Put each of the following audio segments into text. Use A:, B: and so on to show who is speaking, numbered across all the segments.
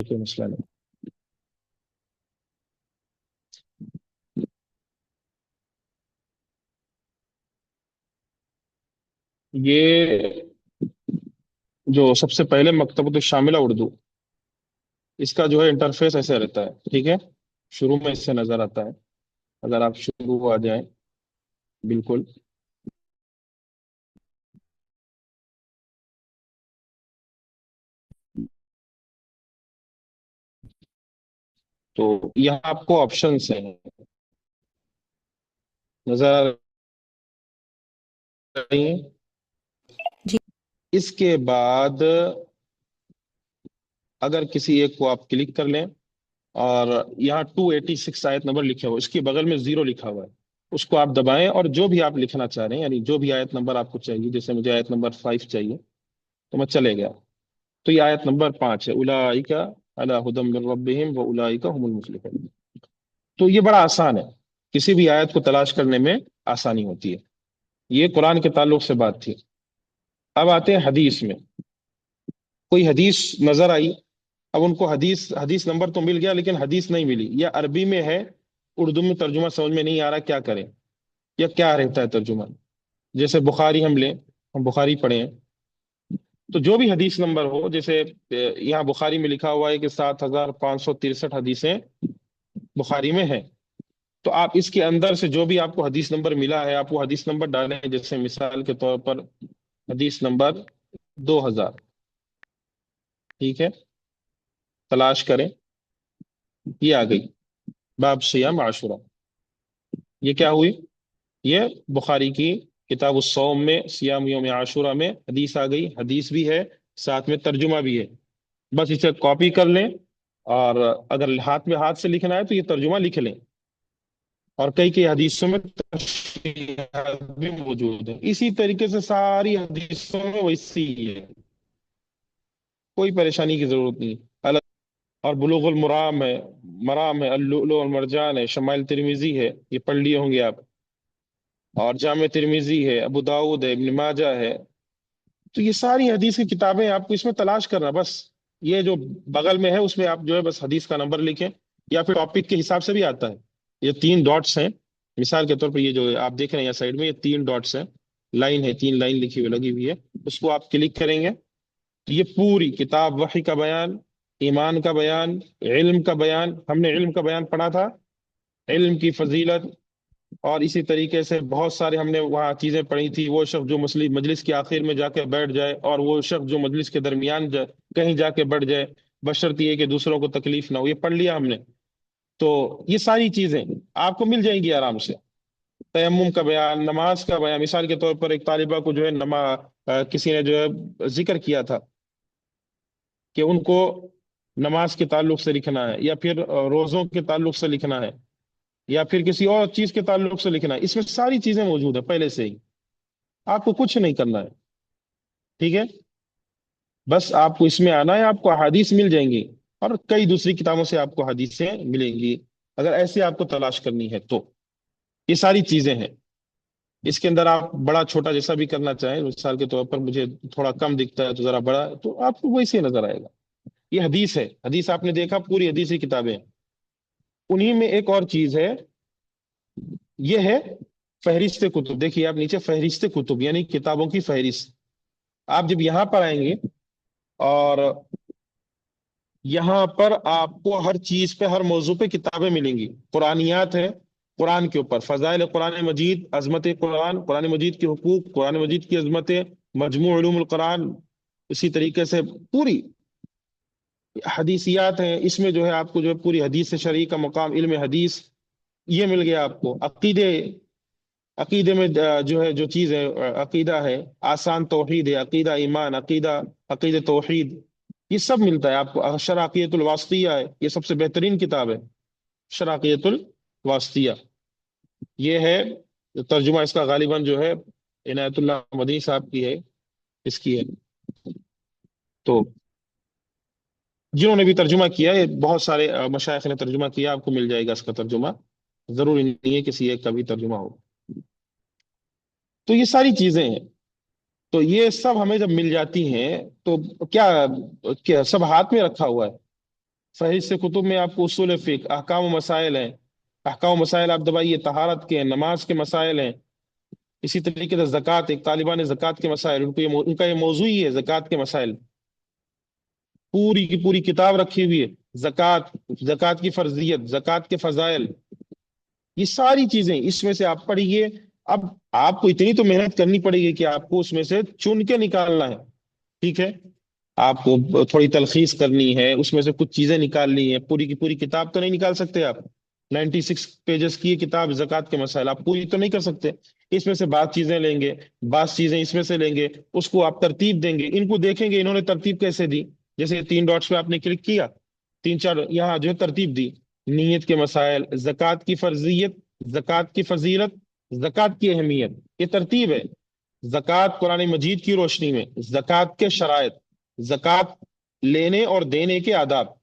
A: کوئی مسئلہ نہیں۔ یہ جو سب سے پہلے مکتبۃ الشاملہ اردو، اس کا جو ہے انٹرفیس ایسے رہتا ہے، ٹھیک ہے؟ شروع میں اس سے نظر آتا ہے، اگر آپ شروع آ جائیں بالکل، تو یہاں آپ کو آپشنس ہیں، نظر آ رہی ہیں؟
B: جی
A: اس کے بعد اگر کسی ایک کو آپ کلک کر لیں، اور یہاں 286 آیت نمبر لکھا ہوا ہے، اس کے بغل میں 0 لکھا ہوا ہے، اس کو آپ دبائیں، اور جو بھی آپ لکھنا چاہ رہے ہیں، یعنی جو بھی آیت نمبر آپ کو چاہیے، جیسے مجھے آیت نمبر 5 چاہیے تو میں چلے گیا، تو یہ آیت نمبر 5 ہے، اولئک علی ھدی من ربہم واولئک هم المفلحون۔ تو یہ بڑا آسان ہے، کسی بھی آیت کو تلاش کرنے میں آسانی ہوتی ہے۔ یہ قرآن کے تعلق سے بات تھی۔ اب آتے ہیں حدیث میں، کوئی حدیث نظر آئی، اب ان کو حدیث نمبر تو مل گیا لیکن حدیث نہیں ملی، یا عربی میں ہے، اردو میں ترجمہ سمجھ میں نہیں آ رہا، کیا کریں؟ یا کیا رہتا ہے ترجمہ؟ جیسے بخاری ہم لیں، ہم بخاری پڑھیں، تو جو بھی حدیث نمبر ہو، جیسے یہاں بخاری میں لکھا ہوا ہے کہ 7563 حدیثیں بخاری میں ہیں، تو آپ اس کے اندر سے جو بھی آپ کو حدیث نمبر ملا ہے، آپ وہ حدیث نمبر ڈالیں، جیسے مثال کے طور پر حدیث نمبر 2000، ٹھیک ہے؟ تلاش کریں، یہ آ گئی، باب سیام عاشورہ، یہ کیا ہوئی؟ یہ بخاری کی کتاب الصوم میں سیام یوم عاشورہ میں حدیث آ گئی، حدیث بھی ہے، ساتھ میں ترجمہ بھی ہے، بس اسے کاپی کر لیں، اور اگر ہاتھ میں ہاتھ سے لکھنا ہے تو یہ ترجمہ لکھ لیں، اور کئی کئی حدیثوں میں تشریحات بھی موجود ہیں، اسی طریقے سے ساری حدیثوں میں ویسی ہی ہے، کوئی پریشانی کی ضرورت نہیں۔ اور بلوغ المرام ہے، مرام ہے، اللؤلؤ والمرجان ہے، شمائل ترمیزی ہے، یہ پڑھ لیے ہوں گے آپ، اور جامع ترمیزی ہے، ابو داؤد ہے، ابن ماجہ ہے، تو یہ ساری حدیث کی کتابیں آپ کو اس میں تلاش کرنا، بس یہ جو بغل میں ہے اس میں آپ جو ہے بس حدیث کا نمبر لکھیں، یا پھر ٹاپک کے حساب سے بھی آتا ہے، یہ 3 ڈاٹس ہیں، مثال کے طور پر یہ جو آپ دیکھ رہے ہیں سائڈ میں، یہ 3 ڈاٹس ہیں، لائن ہے، 3 لائن لکھی ہوئی لگی ہوئی ہے، اس کو آپ کلک کریں گے تو یہ پوری کتاب وحی کا بیان، ایمان کا بیان، علم کا بیان، ہم نے علم کا بیان پڑھا تھا، علم کی فضیلت، اور اسی طریقے سے بہت سارے ہم نے وہاں چیزیں پڑھی تھی، وہ شخص جو مجلس کے آخر میں جا کے بیٹھ جائے، اور وہ شخص جو مجلس کے درمیان کہیں جا کے بیٹھ جائے، بشرط یہ کہ دوسروں کو تکلیف نہ ہو، یہ پڑھ لیا ہم نے، تو یہ ساری چیزیں آپ کو مل جائیں گی آرام سے۔ تیمم کا بیان، نماز کا بیان، مثال کے طور پر ایک طالبہ کو جو ہے کسی نے جو ہے ذکر کیا تھا کہ ان کو نماز کے تعلق سے لکھنا ہے، یا پھر روزوں کے تعلق سے لکھنا ہے، یا پھر کسی اور چیز کے تعلق سے لکھنا ہے، اس میں ساری چیزیں موجود ہیں پہلے سے ہی، آپ کو کچھ نہیں کرنا ہے، ٹھیک ہے؟ بس آپ کو اس میں آنا ہے، آپ کو احادیث مل جائیں گی، اور کئی دوسری کتابوں سے آپ کو حدیثیں ملیں گی، اگر ایسے آپ کو تلاش کرنی ہے تو یہ ساری چیزیں ہیں۔ اس کے اندر آپ بڑا چھوٹا جیسا بھی کرنا چاہیں، مثال کے طور پر مجھے تھوڑا کم دکھتا ہے تو ذرا بڑا، تو آپ کو ویسے نظر آئے گا۔ یہ حدیث ہے، حدیث آپ نے دیکھا، پوری حدیثی کتابیں ہیں۔ انہی میں ایک اور چیز ہے، یہ ہے فہرست کتب، دیکھیے آپ نیچے فہرست کتب، یعنی کتابوں کی فہرست، آپ جب یہاں پر آئیں گے، اور یہاں پر آپ کو ہر چیز پہ، ہر موضوع پہ کتابیں ملیں گی، قرآنیات ہیں، قرآن کے اوپر فضائل قرآن مجید، عظمت قرآن، قرآن مجید کے حقوق، قرآن مجید کی عظمتیں، مجموع علوم القرآن، اسی طریقے سے پوری حدیثیات ہیں، اس میں جو ہے آپ کو جو ہے پوری حدیث شرعی کا مقام، علم حدیث، یہ مل گیا آپ کو۔ عقیدے میں جو ہے جو چیز ہے، عقیدہ ہے، آسان توحید ہے، عقیدہ ایمان، عقیدہ توحید، یہ سب ملتا ہے آپ کو۔ شرعیۃ الواسطیہ ہے، یہ سب سے بہترین کتاب ہے، شرعیۃ الواسطیہ، یہ ہے ترجمہ اس کا غالباً جو ہے عنایت اللہ مدنی صاحب کی ہے، اس کی ہے، تو جنہوں نے بھی ترجمہ کیا ہے، بہت سارے مشائخ نے ترجمہ کیا، آپ کو مل جائے گا اس کا ترجمہ، ضروری نہیں ہے کسی ایک کا بھی ترجمہ ہو۔ تو یہ ساری چیزیں ہیں، تو یہ سب ہمیں جب مل جاتی ہیں تو کیا سب ہاتھ میں رکھا ہوا ہے، फहरिस्त कुतुब में आपको उसूल फिक, अहकाम व मसाइल हैं, अहकाम व मसाइल आप दबाइए, तहारत के हैं, नमाज के मसाइल हैं। इसी तरीके से ज़कात, एक तालिबान ज़कात के मसाइल, उनका ये मौजू ही है ज़कात के मसाइल। पूरी की पूरी किताब रखी हुई है, ज़कात, ज़कात की फर्जियत, ज़कात के फजाइल, ये सारी चीजें इसमें से आप पढ़िए। अब आपको इतनी तो मेहनत करनी पड़ेगी कि आपको उसमें से चुन के निकालना है। ठीक है, आपको थोड़ी तलखीस करनी है, उसमें से कुछ चीजें निकालनी है। पूरी की पूरी किताब तो नहीं निकाल सकते आप। 96 पेजेस की ये किताब ज़कात के मसाइल, आप पूरी तो नहीं कर सकते। इसमें से बात चीजें लेंगे, बात चीजें इसमें से लेंगे, उसको आप तरतीब देंगे, इनको देखेंगे इन्होंने तरतीब कैसे दी। जैसे तीन डॉट्स पे आपने क्लिक किया, तीन चार यहाँ जो है तरतीब दी, नीयत के मसाइल, ज़कात की फर्जियत, ज़कात की फजीलत, ज़कात की अहमियत, ये तरतीब है। ज़कात कुरान मजीद की रोशनी में, ज़कात के शराइत, ज़कात लेने और देने के आदाब,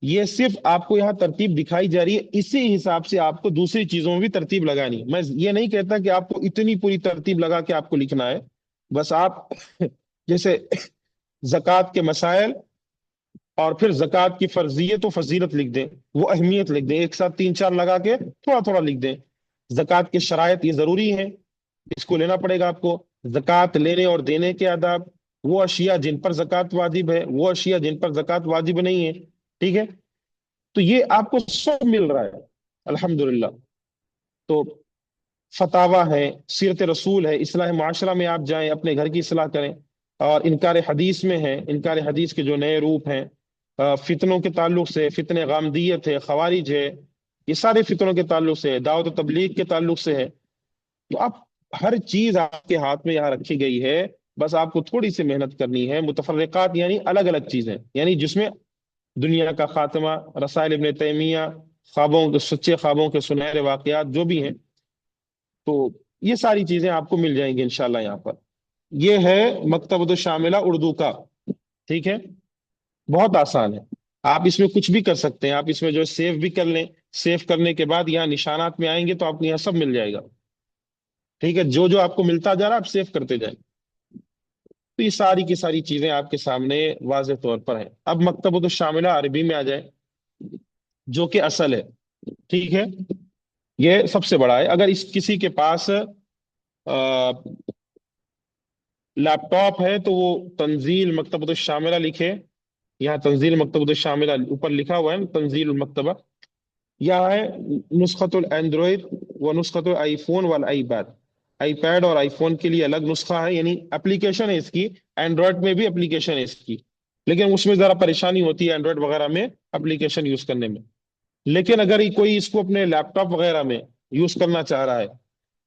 A: ये सिर्फ आपको यहाँ तरतीब दिखाई जा रही है। इसी हिसाब से आपको दूसरी चीजों में भी तरतीब लगानी है। मैं ये नहीं कहता कि आपको इतनी पूरी तरतीब लगा के आपको लिखना है। बस आप जैसे ज़कात के मसाइल और फिर ज़कात की फर्जियत, तो फजीलत लिख दें, वो अहमियत लिख दें, एक साथ तीन चार लगा के थोड़ा थोड़ा लिख दें। ज़कात के शराइत, ये जरूरी है, इसको लेना पड़ेगा आपको। ज़कात लेने और देने के आदाब, वो अशिया जिन पर ज़कात वाजिब है, वो अशिया जिन पर ज़कात वाजिब नहीं है। ठीक है, तो ये आपको सब मिल रहा है अल्हम्दुलिल्लाह। तो फतावा है, सीरत रसूल है, इस्लाह माशरा में आप जाएं, अपने घर की इस्लाह करें। और इनकार हदीस में है, इनकार हदीस के जो नए रूप हैं, फितनों के ताल्लुक से, फितने गामदीयत है, खवारिज है, ये सारे फितनों के ताल्लुक से है, दावत और तबलीग के ताल्लुक से है। तो आप, हर चीज आपके हाथ में यहाँ रखी गई है। बस आपको थोड़ी सी मेहनत करनी है। मुतफर्रिकात यानी अलग अलग चीजें, यानी जिसमें दुनिया का खात्मा, रसाइल इब्न तैमिया, ख्वाबों के सच्चे ख्वाबों के सुनहरे वाकयात जो भी हैं, तो ये सारी चीजें आपको मिल जाएंगी इंशाल्लाह यहाँ पर। ये है मकतबत शामिला उर्दू का। ठीक है, बहुत आसान है। आप इसमें कुछ भी कर सकते हैं, आप इसमें जो सेव भी कर लें। सेव करने के बाद यहाँ निशानात में आएंगे तो आपको यहाँ सब मिल जाएगा। ठीक है, जो जो आपको मिलता जा रहा है आप सेव करते जाएं। तो ये सारी की सारी चीजें आपके सामने वाज़ेह तौर पर हैं। अब मकतबत शामिला अरबी में आ जाए, जो कि असल है। ठीक है, ये सबसे बड़ा है। अगर इस किसी के पास लैपटॉप है तो वो तंजील मकतबत शामिला लिखे। यहाँ तंजील मकतबत शामिला ऊपर लिखा हुआ है ना, तंजील मकतबा। यह है नुस्खतुल एंड्रॉइड व नुस्खतुल आईफोन वाल आईपैड। आईपैड और आईफोन के लिए अलग नुस्खा है, यानी एप्लीकेशन है इसकी। एंड्रॉइड में भी एप्लीकेशन है इसकी, लेकिन उसमें जरा परेशानी होती है एंड्रॉइड वगैरह में एप्लीकेशन यूज करने में। लेकिन अगर ये कोई इसको अपने लैपटॉप वगैरह में यूज करना चाह रहा है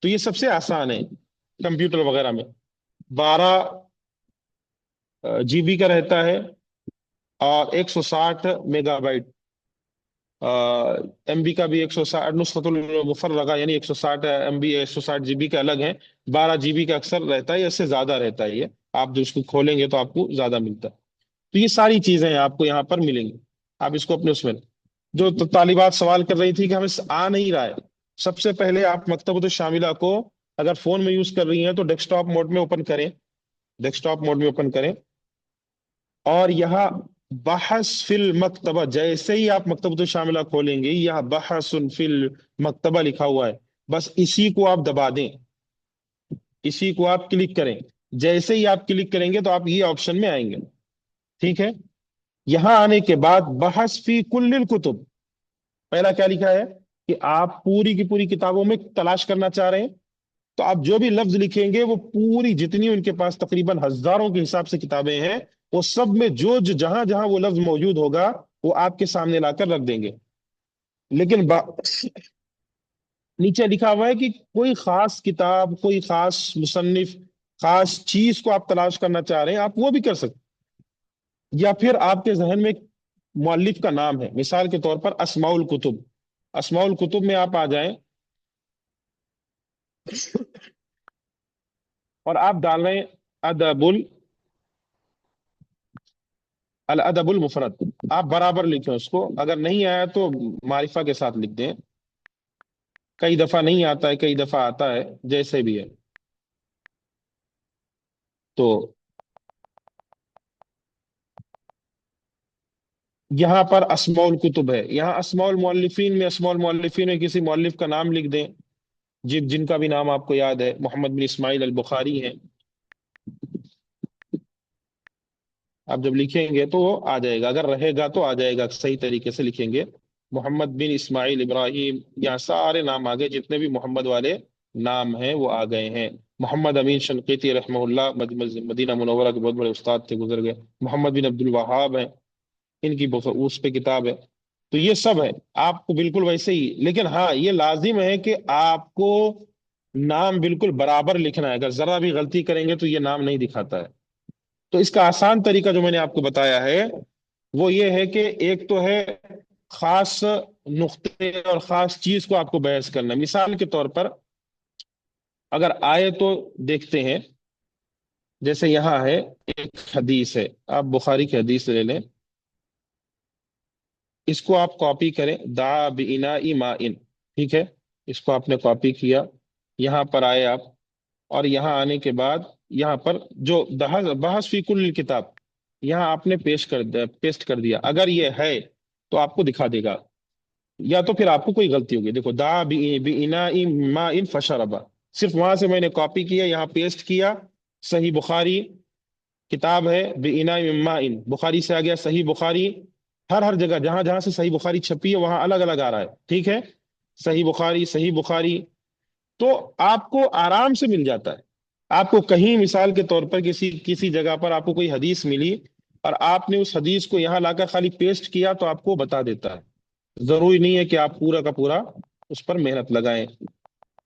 A: तो ये सबसे आसान है। कंप्यूटर वगैरह में 12 जीबी का रहता है, और 160 मेगाबाइट एमबी का भी। 160 नुस्खतुल मुफर्रगा यानी 160 MB, 160 GB का अलग है। 12 GB का अक्सर रहता है, इससे ज्यादा रहता है ये। आप जो इसको खोलेंगे तो आपको ज्यादा मिलता है। तो ये सारी चीजें आपको यहाँ पर मिलेंगी। आप इसको अपने उसमें, जो तो तालिबात सवाल कर रही थी कि हमें आ नहीं रहा है, सबसे पहले आप मकतबत शामिला को अगर फोन में यूज कर रही हैं तो डेस्कटॉप मोड में ओपन करें। डेस्कटॉप मोड में ओपन करें, और यहाँ बहस फिल मकतबा, जैसे ही आप मकतबत शामिला खोलेंगे यहाँ बहसुन फिल मकतबा लिखा हुआ है, बस इसी को आप दबा दें, इसी को आप क्लिक करें। जैसे ही आप क्लिक करेंगे तो आप ये ऑप्शन में आएंगे। ठीक है, यहां आने के बाद बहस फी कुल्लिल कुतुब, पहला क्या लिखा है कि आप पूरी की पूरी किताबों में तलाश करना चाह रहे हैं। तो आप जो भी लफ्ज लिखेंगे वो पूरी, जितनी उनके पास तकरीबन हजारों के हिसाब से किताबें हैं, वो सब में जो जो जहां जहां वो लफ्ज मौजूद होगा वो आपके सामने लाकर रख देंगे। लेकिन नीचे लिखा हुआ है कि कोई खास किताब, कोई खास मुसन्निफ, खास चीज को आप तलाश करना चाह रहे हैं, आप वो भी कर सकते हैं। या फिर आपके जहन में एक मुअल्लिफ का नाम है, मिसाल के तौर पर अस्माउल कुतुब। अस्माउल कुतुब में आप आ जाएं और आप डाल रहे हैं अदबुल, अल अदबुल मुफरद। आप बराबर लिखें उसको, अगर नहीं आया तो मारिफा के साथ लिख दें। कई दफा नहीं आता है, कई दफा आता है, जैसे भी है। तो یہاں پر اسماء الکتب ہے، یہاں اسماء المؤلفین میں، اسماء المؤلفین میں کسی مؤلف کا نام لکھ دیں، جن کا بھی نام آپ کو یاد ہے، محمد بن اسماعیل البخاری ہیں، آپ جب لکھیں گے تو وہ آ جائے گا، اگر رہے گا تو آ جائے گا، صحیح طریقے سے لکھیں گے محمد بن اسماعیل ابراہیم، یہاں سارے نام آ گئے، جتنے بھی محمد والے نام ہیں وہ آ گئے ہیں۔ محمد امین شنقیطی رحمہ اللہ، مدینہ منورہ کے بہت بڑے استاد تھے، گزر گئے۔ محمد بن عبد الوہاب ہیں، ان کی اس پہ کتاب ہے۔ تو یہ سب ہے آپ کو بالکل ویسے ہی، لیکن ہاں یہ لازم ہے کہ آپ کو نام بالکل برابر لکھنا ہے، اگر ذرا بھی غلطی کریں گے تو یہ نام نہیں دکھاتا ہے۔ تو اس کا آسان طریقہ جو میں نے آپ کو بتایا ہے وہ یہ ہے کہ ایک تو ہے خاص نقطے اور خاص چیز کو آپ کو بحث کرنا ہے۔ مثال کے طور پر اگر آئے تو دیکھتے ہیں، جیسے یہاں ہے ایک حدیث ہے، آپ بخاری کی حدیث لے لیں، اس کو آپ کاپی کریں، دعا بإناء ماء، ٹھیک ہے، اس کو آپ نے کاپی کیا، یہاں پر آئے آپ، اور یہاں آنے کے بعد یہاں پر جو بحث بحث فی کل کتاب، یہاں آپ نے پیسٹ کر دیا، اگر یہ ہے تو آپ کو دکھا دے گا، یا تو پھر آپ کو کوئی غلطی ہوگی۔ دیکھو دعا بإناء ماء فشرب، صرف وہاں سے میں نے کاپی کیا، یہاں پیسٹ کیا، صحیح بخاری کتاب ہے بإناء ماء، بخاری سے آ گیا صحیح بخاری، ہر جگہ جہاں جہاں سے صحیح بخاری چھپی ہے وہاں الگ الگ آ رہا ہے، ٹھیک ہے، صحیح بخاری صحیح بخاری، تو آپ کو آرام سے مل جاتا ہے۔ آپ کو کہیں مثال کے طور پر کسی کسی جگہ پر آپ کو کوئی حدیث ملی اور آپ نے اس حدیث کو یہاں لا کر خالی پیسٹ کیا تو آپ کو بتا دیتا ہے، ضروری نہیں ہے کہ آپ پورا کا پورا اس پر محنت لگائیں،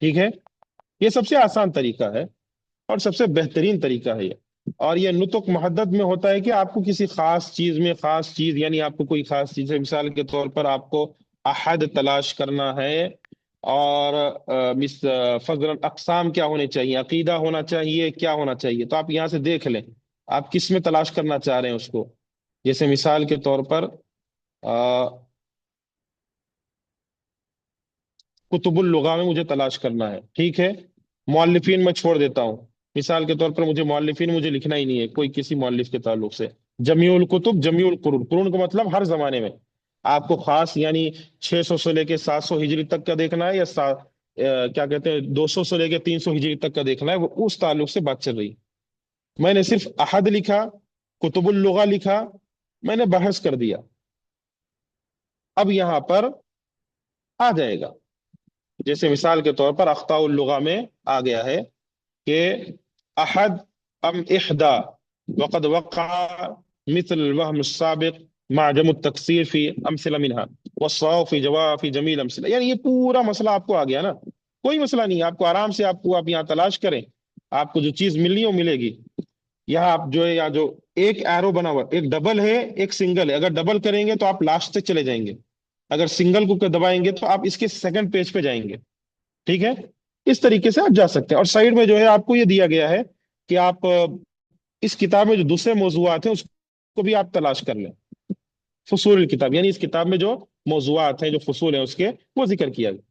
A: ٹھیک ہے۔ یہ سب سے آسان طریقہ ہے اور سب سے بہترین طریقہ ہے یہ، اور یہ نطق محدد میں ہوتا ہے کہ آپ کو کسی خاص چیز میں، خاص چیز یعنی آپ کو کوئی خاص چیز ہے، مثال کے طور پر آپ کو احد تلاش کرنا ہے، اور فضل اقسام کیا ہونے چاہیے، عقیدہ ہونا چاہیے، کیا ہونا چاہیے، تو آپ یہاں سے دیکھ لیں آپ کس میں تلاش کرنا چاہ رہے ہیں اس کو۔ جیسے مثال کے طور پر کتب اللغہ میں مجھے تلاش کرنا ہے، ٹھیک ہے، مؤلفین میں چھوڑ دیتا ہوں، مثال کے طور پر مجھے مؤلفین مجھے لکھنا ہی نہیں ہے کوئی کسی مؤلف کے تعلق سے، جمیع الکتب جمیع القرون، قرون کا مطلب ہر زمانے میں، آپ کو خاص یعنی 600 سے لے کے 700 ہجری تک کا دیکھنا ہے، یا کیا کہتے ہیں 200 سے لے کے 300 ہجری تک کا دیکھنا ہے، وہ اس تعلق سے بات چل رہی ہے۔ میں نے صرف احد لکھا، کتب اللغہ لکھا، میں نے بحث کر دیا، اب یہاں پر آ جائے گا، جیسے مثال کے طور پر اخطاء اللغہ میں آ گیا ہے کہ احد ام احدا، وقد وقع مثل الوهم السابق مع جم التکسیر فی امثلہ منها والصواب فی جواب فی جمیل امثلہ، یعنی یہ پورا مسئلہ آپ کو آ گیا نا، کوئی مسئلہ نہیں، آپ کو آرام سے آپ یہاں تلاش کریں، آپ کو جو چیز ملنی ہے وہ ملے گی۔ یہاں آپ جو ہے، یا جو ایک ایرو بنا ہوا، ایک ڈبل ہے ایک سنگل ہے، اگر ڈبل کریں گے تو آپ لاسٹ تک چلے جائیں گے، اگر سنگل کو دبائیں گے تو آپ اس کے سیکنڈ پیج پہ جائیں گے، ٹھیک ہے، اس طریقے سے آپ جا سکتے ہیں۔ اور سائڈ میں جو ہے آپ کو یہ دیا گیا ہے کہ آپ اس کتاب میں جو دوسرے موضوعات ہیں اس کو بھی آپ تلاش کر لیں، فصول الکتاب، یعنی اس کتاب میں جو موضوعات ہیں، جو فصول ہیں اس کے، وہ ذکر کیا گیا۔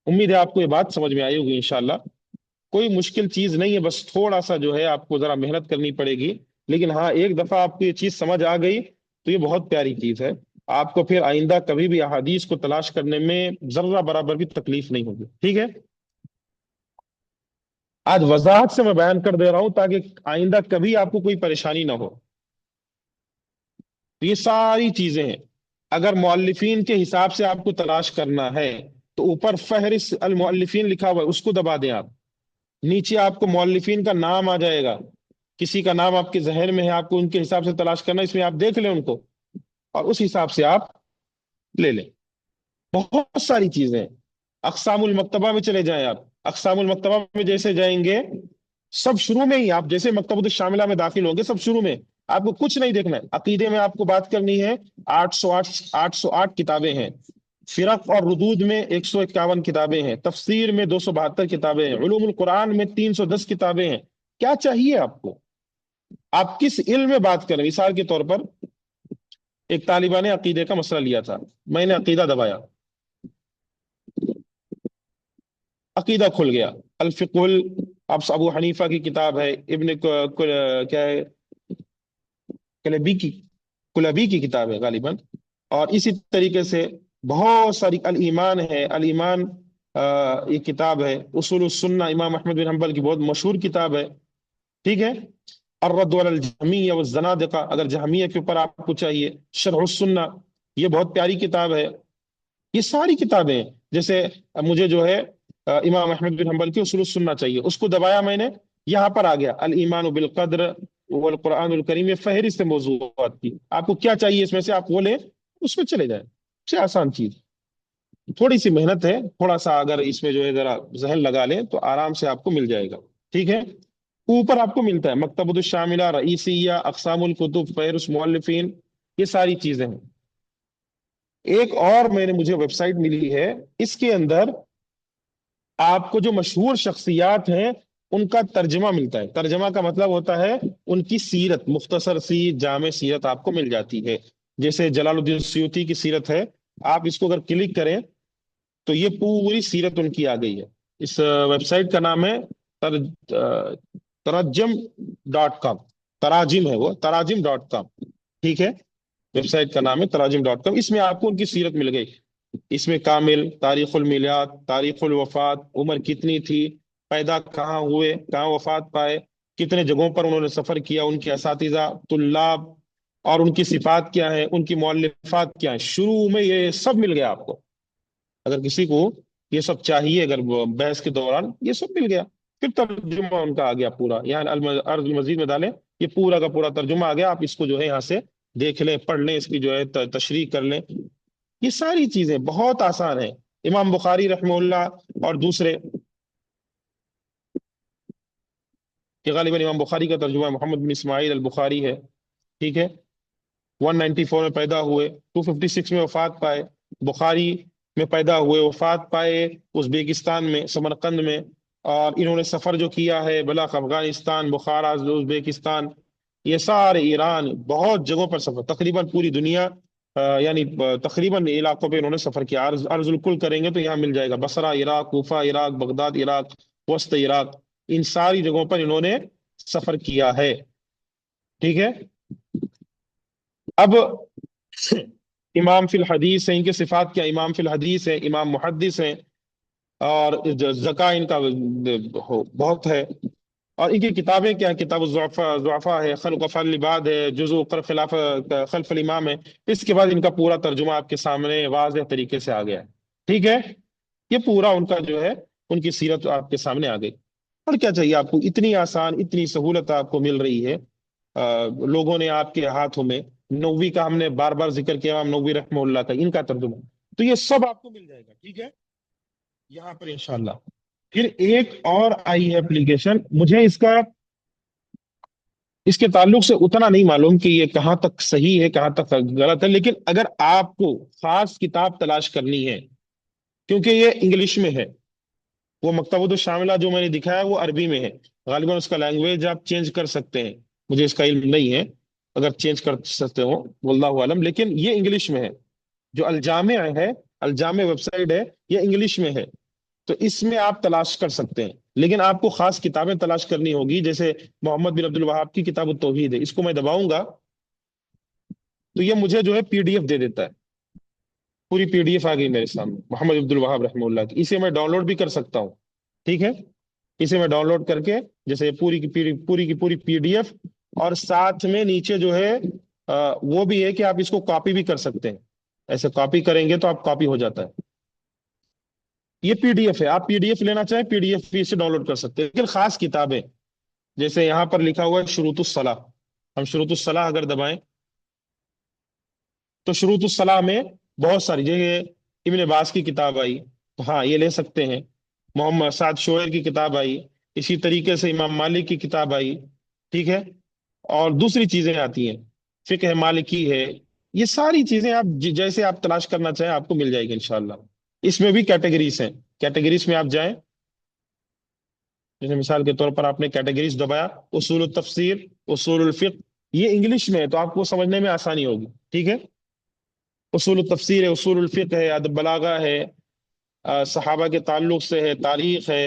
A: امید ہے آپ کو یہ بات سمجھ میں آئی ہوگی انشاءاللہ، کوئی مشکل چیز نہیں ہے، بس تھوڑا سا جو ہے آپ کو ذرا محنت کرنی پڑے گی، لیکن ہاں ایک دفعہ آپ کو یہ چیز سمجھ آ گئی تو یہ بہت پیاری چیز ہے، آپ کو پھر آئندہ کبھی بھی احادیث کو تلاش کرنے میں ذرہ برابر بھی تکلیف نہیں ہوگی، ٹھیک ہے۔ آج وضاحت سے میں بیان کر دے رہا ہوں تاکہ آئندہ کبھی آپ کو کوئی پریشانی نہ ہو۔ یہ ساری چیزیں ہیں، اگر مؤلفین کے حساب سے آپ کو تلاش کرنا ہے تو اوپر فہرست المؤلفین لکھا ہوا ہے اس کو دبا دیں آپ، نیچے آپ کو مؤلفین کا نام آ جائے گا، کسی کا نام آپ کے ذہن میں ہے، آپ کو ان کے حساب سے تلاش کرنا ہے، اس میں آپ دیکھ لیں ان کو اور اس حساب سے آپ لے لیں۔ بہت ساری چیزیں ہیں۔ اقسام المکتبہ میں چلے جائیں آپ، اقسام المکتبہ میں جیسے جائیں گے، سب شروع میں ہی آپ جیسے مکتبۃ الشاملہ میں داخل ہوں گے، سب شروع میں آپ کو کچھ نہیں دیکھنا ہے، عقیدے میں آپ کو بات کرنی ہے، 808 کتابیں ہیں، فرق اور ردود میں 151 کتابیں ہیں، تفسیر میں 272 کتابیں ہیں، علوم القرآن میں 310 کتابیں ہیں، کیا چاہیے آپ کو، آپ کس علم میں بات کریں۔ مثال کے طور پر ایک طالبہ نے عقیدے کا مسئلہ لیا تھا، میں نے عقیدہ دبایا، عقیدہ کھل گیا، الفقہ اب ابو حنیفہ کی کتاب ہے، ابن کیا ہے، کلبی کی कुलबी की किताब है गालिबन। और इसी तरीके से बहुत सारी, अल ईमान है, अल ईमान ये किताब है। उसूल सुन्ना इमाम अहमद बिन हंबल की बहुत मशहूर किताब है। ठीक है। अर्रद अल जहमिया व जनादिका, अगर जहमिया के ऊपर आपको चाहिए, शरह सुन्ना, ये बहुत प्यारी किताब है। ये सारी किताबें हैं। जैसे मुझे जो है इमाम अहमद बिन हंबल की उसूल सुन्ना चाहिए, उसको दबाया मैंने, यहाँ पर आ गया अल ईमान बिल कद्र वल कुरानुल करीम, ये फहरिस्त मौजूआत की। आपको क्या चाहिए इसमें से, आप वो लें, उसमें चले जाएं। सबसे आसान चीज। थोड़ी सी मेहनत है, थोड़ा सा अगर इसमें जो है जरा जहन लगा लें तो आराम से आपको मिल जाएगा। ठीक है। ऊपर आपको मिलता है मकतबुल शामिला, रईसिया, अक़सामुल कुतुब, फ़हरिस्त मुअल्लिफ़ीन, ये सारी चीजें हैं। एक और मैंने मुझे वेबसाइट मिली है, इसके अंदर आपको जो मशहूर शख्सियात हैं उनका तर्जमा मिलता है। तर्जमा का मतलब होता है उनकी सीरत, मुख्तसर सी जामे सीरत आपको मिल जाती है। जैसे जलालुद्दीन सयूती की सीरत है, आप इसको अगर क्लिक करें तो ये पूरी सीरत उनकी आ गई है। इस वेबसाइट का नाम है तरजम डॉट कॉम। तराजिम है वो, तराजिम.com। ठीक है। वेबसाइट का नाम है तराजिम.com। इसमें आपको उनकी सीरत मिल गई। इसमें कामिल, तारीखुल मिलाद, तारीखुल वफात, उम्र कितनी थी, पैदा कहाँ हुए, कहाँ वफात पाए, कितने जगहों पर उन्होंने सफर किया, उनके असातिजा, तुल्लाब, और उनकी सिफात क्या है, उनकी मौलिफात क्या है, शुरू में ये सब मिल गया आपको। अगर किसी को ये सब चाहिए, अगर वो बहस के दौरान ये सब मिल गया, फिर तर्जुमा उनका आ गया पूरा। यहाँ अर्जुल मजीद में डालें, ये पूरा का पूरा तर्जुमा आ गया। आप इसको जो है यहाँ से देख लें, पढ़ लें, इसकी जो है तशरीह कर लें। ये सारी चीजें बहुत आसान है। इमाम बुखारी रहमहुल्लाह और दूसरे, कि गालिबन इमाम बुखारी का तर्जुमा मोहम्मद बिन इस्माइल अल बुखारी है। ठीक है। 194 में पैदा हुए, 256 में वफात पाए। बुखारी में पैदा हुए, वफात पाए उज्बेकिस्तान में, समरकंद में। और इन्होंने सफर जो किया है, बलख अफगानिस्तान, बुखारा, उज्बेकिस्तान, ये सारे ईरान, बहुत जगहों पर सफर, तकरीबन पूरी दुनिया, यानी तकरीबन इलाकों पे इन्होंने सफर किया। अर्जुल कुल करेंगे तो यहाँ मिल जाएगा, Basra Iraq, Kufa Iraq, Baghdad Iraq, वस्त इराक, इन सारी जगहों पर इन्होंने सफर किया है। ठीक है। अब इमाम फिल हदीस है, इनके सिफात क्या, इमाम फिल हदीस है, इमाम मुहद्दिस हैं। और जका इनका बहुत है। और इनकी किताबें क्या है, किताब ज़ुअफ़ा है, खल्क़ अफ़आल इबाद है, जुज़उ खिलाफ खल्फ़ इमाम है। इसके बाद इनका पूरा तर्जुमा आपके सामने वाज़ेह तरीके से आ गया है। ठीक है। ये पूरा उनका जो है, उनकी सीरत आपके सामने आ गई। और क्या चाहिए आपको, इतनी आसान, इतनी सहूलत आपको मिल रही है। लोगों ने आपके हाथों में, नौवी का हमने बार बार जिक्र किया, इमाम नौवी रहमतुल्लाह का, इनका तर्जुमा, तो ये सब आपको मिल जाएगा। ठीक है। यहाँ पर इंशाल्लाह। फिर एक और आई है एप्लीकेशन, मुझे इसके ताल्लुक से उतना नहीं मालूम कि ये कहाँ तक सही है, कहाँ तक गलत है, लेकिन अगर आपको खास किताब तलाश करनी है, क्योंकि ये इंग्लिश में है, वो मकतबुत शामिला जो मैंने दिखाया वो अरबी में है। गालिबन उसका लैंग्वेज आप चेंज कर सकते हैं, मुझे इसका इल्म नहीं है, अगर चेंज कर सकते हो वल्लाहु आलम, लेकिन ये इंग्लिश में है। जो अलजामे है, अलजामे वेबसाइट है, ये इंग्लिश में है। तो इसमें आप तलाश कर सकते हैं, लेकिन आपको खास किताबें तलाश करनी होगी। जैसे मोहम्मद बिन अब्दुल वहाब की किताब तौहीद है, इसको मैं दबाऊंगा तो ये मुझे जो है पीडीएफ दे देता है। पूरी पीडीएफ आ गई मेरे सामने, मोहम्मद अब्दुल वहाब रहमतुल्लाह की। इसे मैं डाउनलोड भी कर सकता हूँ। ठीक है। इसे मैं डाउनलोड करके, जैसे पूरी की पूरी पीडीएफ, और साथ में नीचे जो है वो भी है कि आप इसको कॉपी भी कर सकते हैं। ऐसे कॉपी करेंगे तो आप कॉपी हो जाता है। ये पीडीएफ है, आप पीडीएफ लेना चाहें पीडीएफ भी इसे डाउनलोड कर सकते हैं। लेकिन खास किताबें, जैसे यहाँ पर लिखा हुआ है शुरूतुस सलाह, हम शुरूतुस सलाह अगर दबाएं तो शुरूतुस सलाह में बहुत सारी जगह, इब्ने बास की किताब आई, तो हाँ ये ले सकते हैं। मोहम्मद साद शोएर की किताब आई, इसी तरीके से इमाम मालिक की किताब आई। ठीक है। और दूसरी चीजें आती हैं, फिक्ह मालिकी है। ये सारी चीजें आप जैसे आप तलाश करना चाहें आपको मिल जाएगी इंशाल्लाह। इसमें भी कैटेगरीज हैं, कैटेगरीज में आप जाएं। जैसे मिसाल के तौर पर आपने कैटेगरीज दबाया, उसूल तफसीर, उसूल फिक्ह, ये इंग्लिश में है तो आपको समझने में आसानी होगी। ठीक है। उसूल तफसीर है, उसूल फिक्ह है, अदब बलागा है, सहाबा के ताल्लुक से है, तारीख है,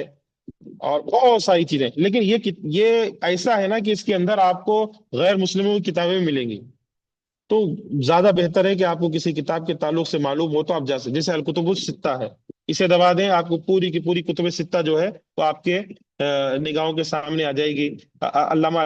A: और बहुत सारी चीजें। लेकिन ये ऐसा है ना कि इसके अंदर आपको गैर मुस्लिमों की किताबें मिलेंगी। تو زیادہ بہتر ہے کہ آپ کو کسی کتاب کے تعلق سے معلوم ہو تو آپ جا سکتے، جیسے الکتب الستہ ہے، اسے دبا دیں، آپ کو پوری کی پوری کتب ستہ جو ہے وہ آپ کے نگاہوں کے سامنے آ جائے گی۔ علامہ